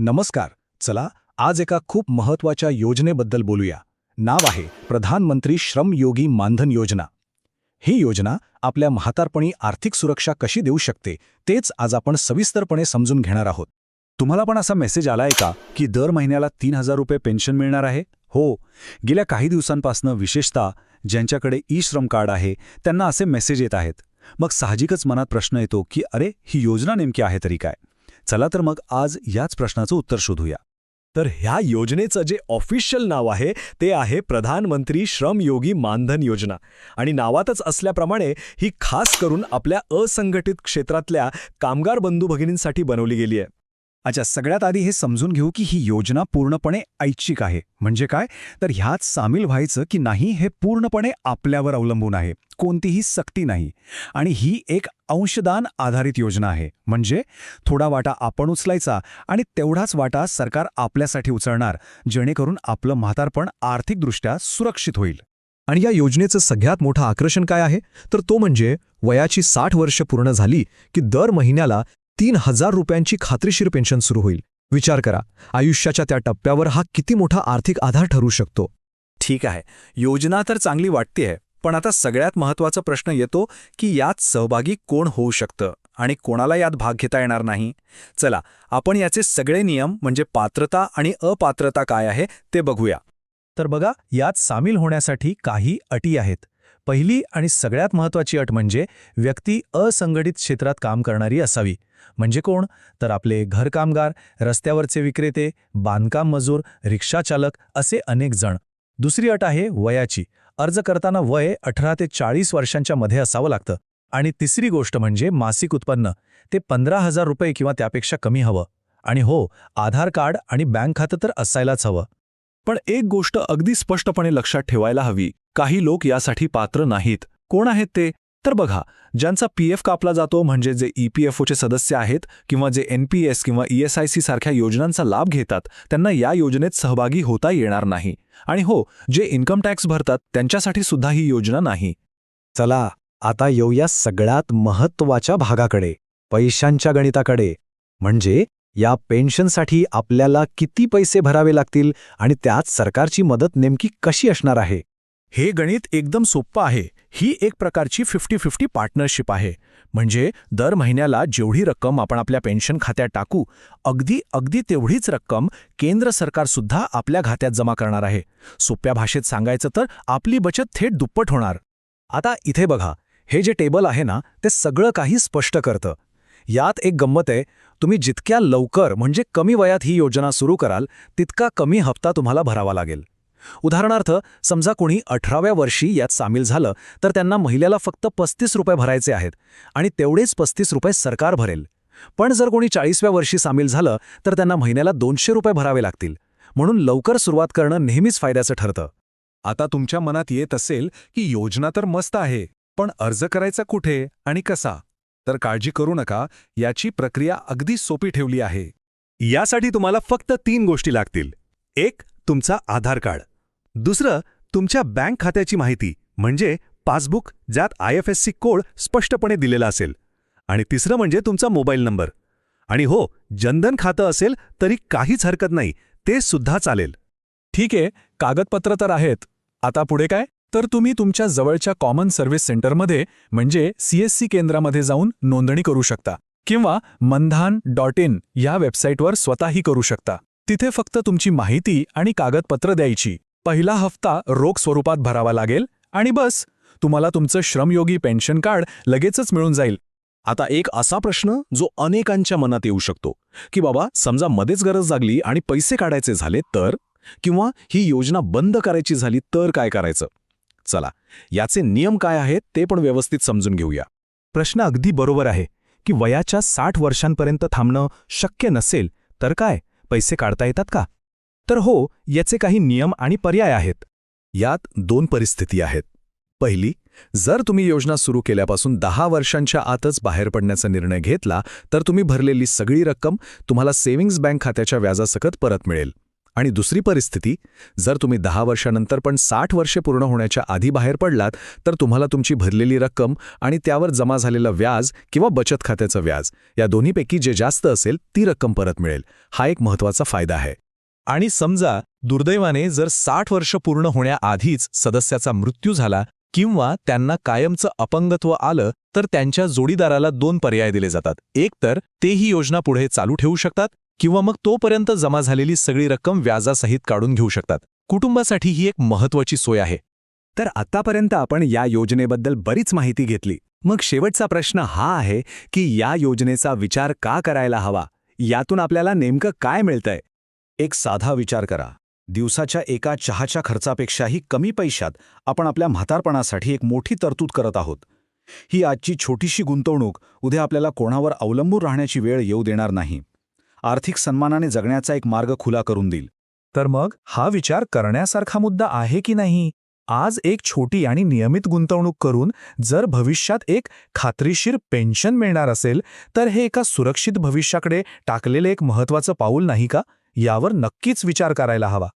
नमस्कार. चला आज एका खूप महत्त्वाच्या योजनेबद्दल बोलूया. नाव आहे प्रधानमंत्री श्रम योगी मानधन योजना. ही योजना आपल्या म्हातारपणी आर्थिक सुरक्षा कशी देऊ शकते तेच आज आपण सविस्तरपणे समजून घेणार आहोत. तुम्हाला पण असा मेसेज आलाय का की दर महिन्याला 3,000 रुपये पेन्शन मिळणार आहे? हो, गेल्या काही दिवसांपासून विशेषतः ज्यांच्याकडे ई-श्रम कार्ड आहे त्यांना असे मेसेज येत आहेत. मग साहजिकच मनात प्रश्न येतो की अरे, ही योजना नेमकी आहे तरी काय? चला तर मग आज याच प्रश्नाचं उत्तर शोधूया. तर ह्या योजनेचं जे ऑफिशियल नाव आहे ते आहे प्रधानमंत्री श्रम योगी मानधन योजना. आणि नावातच असल्याप्रमाणे ही खास करून आपल्या असंघटित क्षेत्रातल्या कामगार बंधू भगिनींसाठी बनवली गेली आहे. अच्छा, सगळ्यात आधी हे समजून घेऊ की ही योजना पूर्णपणे ऐच्छिक आहे. म्हणजे काय? तर ह्यात सामील व्हायचं की नाही हे पूर्णपणे आपल्यावर अवलंबून आहे. कोणतीही सक्ती नाही. आणि ही एक अंशदान आधारित योजना आहे. म्हणजे थोडा वाटा आपण उचलायचा आणि तेवढाच वाटा सरकार आपल्यासाठी उचलणार, जेणेकरून आपलं म्हातारपण आर्थिकदृष्ट्या सुरक्षित होईल. आणि या योजनेचं सगळ्यात मोठं आकर्षण काय आहे तर तो म्हणजे वयाची 60 वर्ष पूर्ण झाली की दर महिन्याला 3,000 रुपयांची खात्रीशीर पेन्शन सुरू होईल. विचार करा, आयुष्याच्या त्या टप्प्यावर हा किती मोठा आर्थिक आधार ठरू शकतो. ठीक आहे, योजना तर चांगली वाटतेय, पण आता सगळ्यात महत्त्वाचा प्रश्न येतो की यात सहभागी कोण होऊ शकतं आणि कोणाला यात भाग घेता येणार नाही. चला, आपण याचे सगळे नियम म्हणजे पात्रता आणि अपात्रता काय आहे ते बघूया. तर बघा, यात सामील होण्यासाठी काही अटी आहेत. पहिली आणि सगळ्यात महत्त्वाची अट म्हणजे व्यक्ती असंघटित क्षेत्रात काम करणारी असावी. म्हणजे कोण? तर आपले घरकामगार, रस्त्यावरचे विक्रेते, बांधकाम मजूर, रिक्षाचालक असे अनेक जण. दुसरी अट आहे वयाची. अर्ज करताना वय 18 ते 40 वर्षांच्या मध्ये असावं लागतं. आणि तिसरी गोष्ट म्हणजे मासिक उत्पन्न. ते 15,000 रुपये किंवा त्यापेक्षा कमी हवं. आणि हो, आधार कार्ड आणि बँक खातं तर असायलाच हवं. पण एक गोष्ट अगदी स्पष्टपणे लक्षात ठेवायला हवी, काही लोक यासाठी पात्र नाहीत. कोण आहेत ते? तर बघा, ज्यांचा पीएफ कापला जातो म्हणजे जे ईपीएफओचे सदस्य आहेत किंवा जे एनपीएस किंवा ईएसआयसी सारख्या योजनांचा लाभ घेतात त्यांना या योजनेत सहभागी होता येणार नाही. आणि हो, जे इन्कम टॅक्स भरतात त्यांच्यासाठी सुद्धा ही योजना नाही. चला आता येऊया सगळ्यात महत्त्वाच्या भागाकडे, पैशांच्या गणिताकडे. म्हणजे या पेन्शनसाठी आपल्याला किती पैसे भरावे लागतील आणि त्यात सरकारची मदत नेमकी कशी असणार आहे. हे गणित एकदम सोपं आहे. ही एक प्रकारची 50-50 पार्टनरशिप आहे. म्हणजे दर महिन्याला जेवढी रक्कम आपण आपल्या पेन्शन खात्यात टाकू, अगदी तेवढीच रक्कम केंद्र सरकारसुद्धा आपल्या खात्यात जमा करणार आहे. सोप्या भाषेत सांगायचं तर आपली बचत थेट दुप्पट होणार. आता इथे बघा, हे जे टेबल आहे ना ते सगळं काही स्पष्ट करतं. यात एक गंमत आहे, तुम्ही जितक्या लवकर म्हणजे कमी वयात ही योजना सुरू कराल तितका कमी हप्ता तुम्हाला भरावा लागेल. उदाहरणार्थ, समजा कोणी 18व्या वर्षी यात सामील झालं तर त्यांना महिन्याला फक्त 35 रुपये भरायचे आहेत आणि तेवढेच 35 रुपये सरकार भरेल. पण जर कोणी 40व्या वर्षी सामील झालं तर त्यांना महिन्याला 200 रुपये भरावे लागतील. म्हणून लवकर सुरुवात करणं नेहमीच फायद्याचं ठरतं. आता तुमच्या मनात येत असेल की योजना तर मस्त आहे, पण अर्ज करायचा कुठे आणि कसा? तर काळजी करू नका, याची प्रक्रिया अगदी सोपी ठेवली आहे. यासाठी तुम्हाला फक्त 3 गोष्टी लागतील. एक, तुमचा आधार कार्ड. दुसरं, तुमच्या बँक खात्याची माहिती म्हणजे पासबुक, ज्यात IFSC कोड स्पष्टपणे दिलेला असेल. आणि तिसरं म्हणजे तुमचा मोबाईल नंबर. आणि हो, जनधन खातं असेल तरी काहीच हरकत नाही, ते सुद्धा चालेल. ठीक आहे, कागदपत्र तर आहेत. आता पुढे काय? तर तुम्ही तुमच्या जवळच्या कॉमन सर्व्हिस सेंटरमध्ये म्हणजे CSC केंद्रामध्ये जाऊन नोंदणी करू शकता किंवा mandhan.in या वेबसाईटवर स्वतःही करू शकता. तिथे फक्त तुमची माहिती आणि कागदपत्र द्यायची. पहिला हप्ता रोख स्वरूपात भरावा लागेल आणि बस, तुम्हाला तुमचं श्रमयोगी पेन्शन कार्ड लगेचच मिळून जाईल. आता एक असा प्रश्न जो अनेकांच्या मनात येऊ शकतो की बाबा, समजा मध्येच गरज लागली आणि पैसे काढायचे झाले तर, किंवा ही योजना बंद करायची झाली तर काय करायचं? चला, याचे नियम काय आहेत ते पण व्यवस्थित समजून घेऊया. प्रश्न अगदी बरोबर आहे की वयाच्या 60 वर्षांपर्यंत थांबणं शक्य नसेल तर काय, पैसे काढता येतात का? तर हो, याचे काही नियम आणि पर्याय आहेत. यात 2 परिस्थिती आहेत. पहिली, जर तुम्ही योजना सुरू केल्यापासून 10 वर्षांच्या आतच बाहेर पडण्याचा निर्णय घेतला तर तुम्ही भरलेली सगळी रक्कम तुम्हाला सेव्हिंग्ज बँक खात्याच्या व्याजासकट परत मिळेल. आणि दुसरी परिस्थिती, जर तुम्ही 10 वर्षानंतर पण 60 वर्षे पूर्ण होण्याच्या आधी बाहेर पडलात, तर तुम्हाला तुमची भरलेली रक्कम आणि त्यावर जमा झालेलं व्याज किंवा बचत खात्याचं व्याज या दोन्हीपैकी जे जास्त असेल ती रक्कम परत मिळेल. हा एक महत्त्वाचा फायदा आहे. आणि समजा दुर्दैवाने जर 60 वर्ष पूर्ण होण्याआधीच सदस्याचा मृत्यू झाला किंवा त्यांना कायमचं अपंगत्व आलं, तर त्यांच्या जोडीदाराला 2 पर्याय दिले जातात. एक तर ते ही योजना पुढे चालू ठेवू शकतात किंवा मग तोपर्यंत जमा झालेली सगळी रक्कम व्याजासहित काढून घेऊ शकतात. कुटुंबासाठी ही एक महत्त्वाची सोय आहे. तर आतापर्यंत आपण या योजनेबद्दल बरीच माहिती घेतली. मग शेवटचा प्रश्न हा आहे की या योजनेचा विचार का करायला हवा? यातून आपल्याला नेमकं काय मिळतंय? एक साधा विचार करा. दिवसाच्या एका चहाच्या खर्चापेक्षाही कमी पैशात आपण आपल्या म्हातारपणासाठी एक मोठी तरतूद करत आहोत. ही आजची छोटीशी गुंतवणूक उद्या आपल्याला कोणावर अवलंबून राहण्याची वेळ येऊ देणार नाही. आर्थिक सन्मानाने जगण्याचा एक मार्ग खुला करून देईल. तर मग हा विचार करण्यासारखा मुद्दा आहे की नाही? आज एक छोटी आणि नियमित गुंतवणूक करून जर भविष्यात एक खात्रीशीर पेन्शन मिळणार असेल, तर हे एका सुरक्षित भविष्याकडे टाकलेले एक महत्त्वाचं पाऊल नाही का? यावर नक्कीच विचार करायला हवा.